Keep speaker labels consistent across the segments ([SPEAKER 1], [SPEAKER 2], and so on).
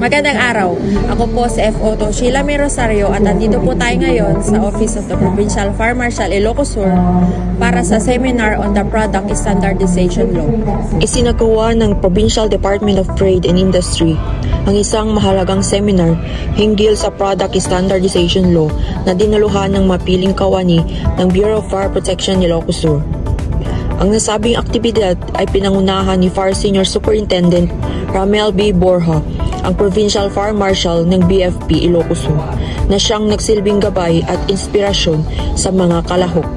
[SPEAKER 1] Magandang araw. Ako po si F.O. Sheila May Rosario at andito po tayo ngayon sa Office of the Provincial Fire Marshal Ilocos Sur para sa seminar on the Product Standardization Law. Isinagawa ng Provincial Department of Trade and Industry ang isang mahalagang seminar hinggil sa Product Standardization Law na dinaluhan ng mapiling kawani ng Bureau of Fire Protection Ilocos Sur. Ang nasabing aktibidad ay pinangunahan ni Fire Senior Superintendent Ramel B. Borja, ang Provincial Fire Marshal ng BFP Ilocos Sur, na siyang nagsilbing gabay at inspirasyon sa mga kalahok.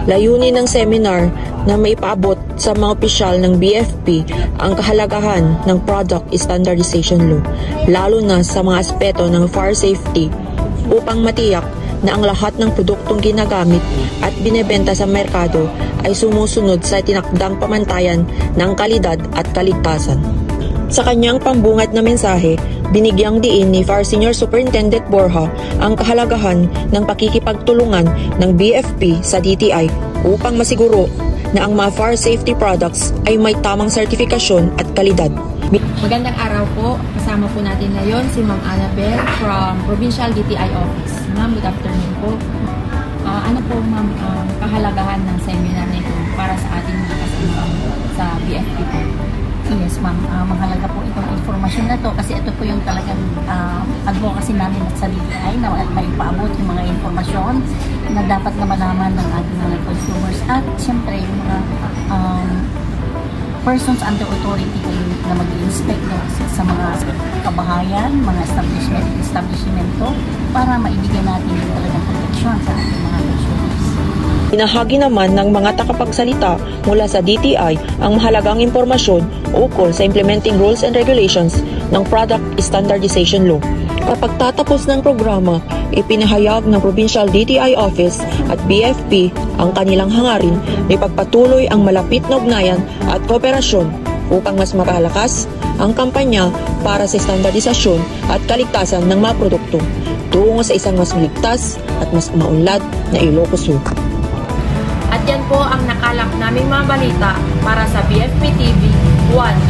[SPEAKER 1] Layunin ng seminar na maipaabot sa mga opisyal ng BFP ang kahalagahan ng Product Standardization Law, lalo na sa mga aspeto ng fire safety upang matiyak na ang lahat ng produktong ginagamit at binebenta sa merkado ay sumusunod sa tinakdang pamantayan ng kalidad at kaligtasan. Sa kanyang pambungad na mensahe, binigyang diin ni Fire Senior Superintendent Borja ang kahalagahan ng pakikipagtulungan ng BFP sa DTI upang masiguro na ang mga fire safety products ay may tamang sertifikasyon at kalidad.
[SPEAKER 2] Magandang araw po. Kasama po natin ngayon si Ma'am Annabel from Provincial DTI Office. Ma'am, good afternoon po. Ano po ma'am kahalagahan ng seminar nito para sa ating mga kasama sa BFP po? Yes ma'am, mahalaga po itong informasyon na to kasi ito po yung talagang advocacy namin at sa DTI na may paabot yung mga informasyon na dapat na malaman ng ating mga consumers at siyempre yung mga persons under authority na mag-inspect sa mga kabahayan, mga establishmento para maibigay natin yung talagang protection sa ating mga consumers.
[SPEAKER 1] Inahagi naman ng mga takapagsalita mula sa DTI ang mahalagang impormasyon ukol sa implementing rules and regulations ng Product Standardization Law. Kapag tatapos ng programa, ipinahayag ng Provincial DTI Office at BFP ang kanilang hangarin na ipagpatuloy ang malapit na ugnayan at kooperasyon upang mas mapalakas ang kampanya para sa standardisasyon at kaligtasan ng mga produkto tungo sa isang mas maligtas at mas maunlad na Ilocos Sur.
[SPEAKER 2] At yan po ang nakalap naming mga balita para sa BFP TV 1.